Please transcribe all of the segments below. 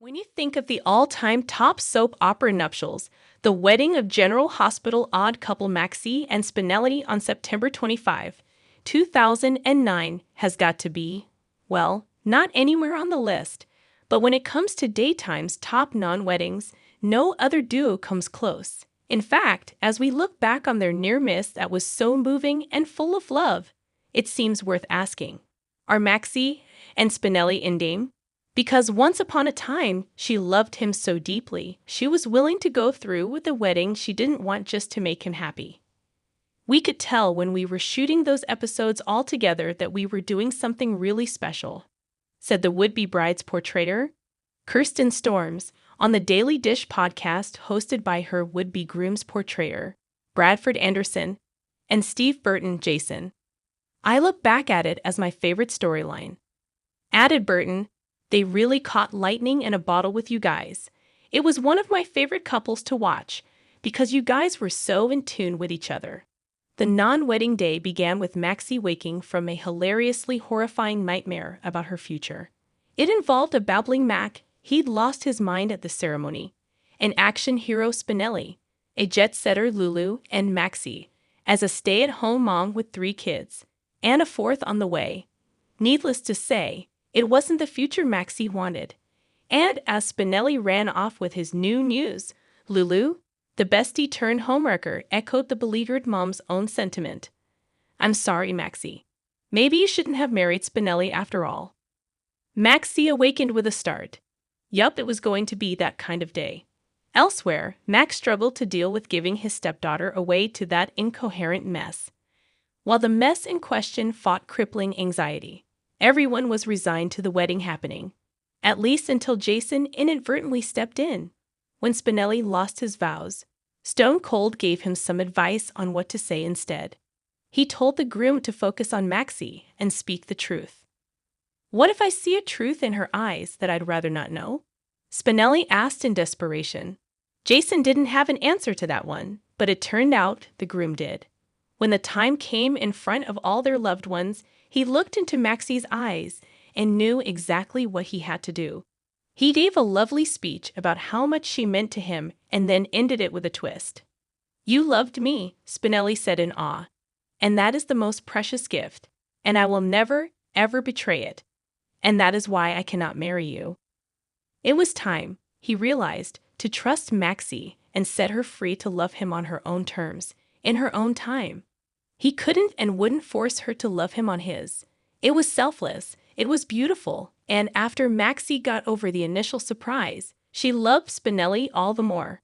When you think of the all-time top soap opera nuptials, the wedding of General Hospital odd couple Maxie and Spinelli on September 25, 2009 has got to be, well, not anywhere on the list. But when it comes to daytime's top non-weddings, no other duo comes close. In fact, as we look back on their near miss that was so moving and full of love, it seems worth asking, are Maxie and Spinelli in dame? Because once upon a time, she loved him so deeply, she was willing to go through with a wedding she didn't want just to make him happy. We could tell when we were shooting those episodes all together that we were doing something really special, said the would-be bride's portraitor, Kirsten Storms, on the Daily Dish podcast hosted by her would-be groom's portrayer, Bradford Anderson, and Steve Burton Jason. I look back at it as my favorite storyline. Added Burton, they really caught lightning in a bottle with you guys. It was one of my favorite couples to watch because you guys were so in tune with each other. The non-wedding day began with Maxie waking from a hilariously horrifying nightmare about her future. It involved a babbling Mac, he'd lost his mind at the ceremony, an action hero Spinelli, a jet-setter Lulu, and Maxie, as a stay-at-home mom with 3 kids, and a 4th on the way. Needless to say, it wasn't the future Maxie wanted. And as Spinelli ran off with his new news, Lulu, the bestie-turned-homewrecker, echoed the beleaguered mom's own sentiment. I'm sorry, Maxie. Maybe you shouldn't have married Spinelli after all. Maxie awakened with a start. Yup, it was going to be that kind of day. Elsewhere, Max struggled to deal with giving his stepdaughter away to that incoherent mess, while the mess in question fought crippling anxiety. Everyone was resigned to the wedding happening, at least until Jason inadvertently stepped in. When Spinelli lost his vows, Stone Cold gave him some advice on what to say instead. He told the groom to focus on Maxie and speak the truth. What if I see a truth in her eyes that I'd rather not know? Spinelli asked in desperation. Jason didn't have an answer to that one, but it turned out the groom did. When the time came in front of all their loved ones, he looked into Maxie's eyes and knew exactly what he had to do. He gave a lovely speech about how much she meant to him and then ended it with a twist. You loved me, Spinelli said in awe, and that is the most precious gift, and I will never, ever betray it. And that is why I cannot marry you. It was time, he realized, to trust Maxie and set her free to love him on her own terms, in her own time. He couldn't and wouldn't force her to love him on his. It was selfless, it was beautiful, and after Maxie got over the initial surprise, she loved Spinelli all the more.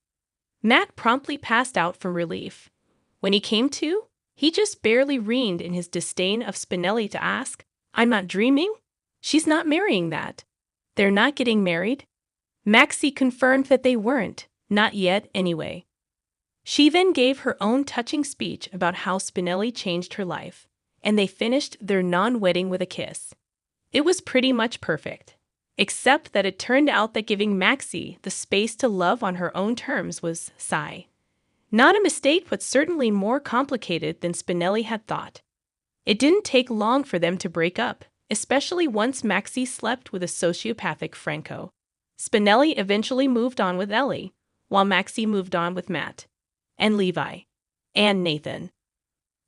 Matt promptly passed out from relief. When he came to, he just barely reined in his disdain of Spinelli to ask, I'm not dreaming? She's not marrying that. They're not getting married? Maxie confirmed that they weren't, not yet anyway. She then gave her own touching speech about how Spinelli changed her life, and they finished their non-wedding with a kiss. It was pretty much perfect, except that it turned out that giving Maxie the space to love on her own terms was sigh. Not a mistake, but certainly more complicated than Spinelli had thought. It didn't take long for them to break up, especially once Maxie slept with a sociopathic Franco. Spinelli eventually moved on with Ellie, while Maxie moved on with Matt, and Levi, and Nathan.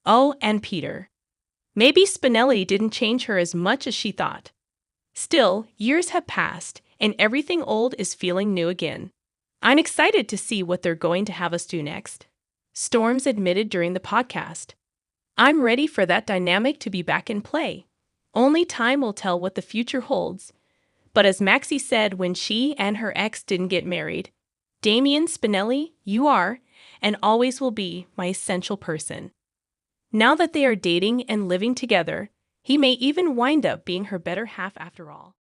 Oh, and Peter. Maybe Spinelli didn't change her as much as she thought. Still, years have passed, and everything old is feeling new again. I'm excited to see what they're going to have us do next, Storms admitted during the podcast. I'm ready for that dynamic to be back in play. Only time will tell what the future holds. But as Maxie said when she and her ex didn't get married, Damian Spinelli, you are, and always will be, my essential person. Now that they are dating and living together, he may even wind up being her better half after all.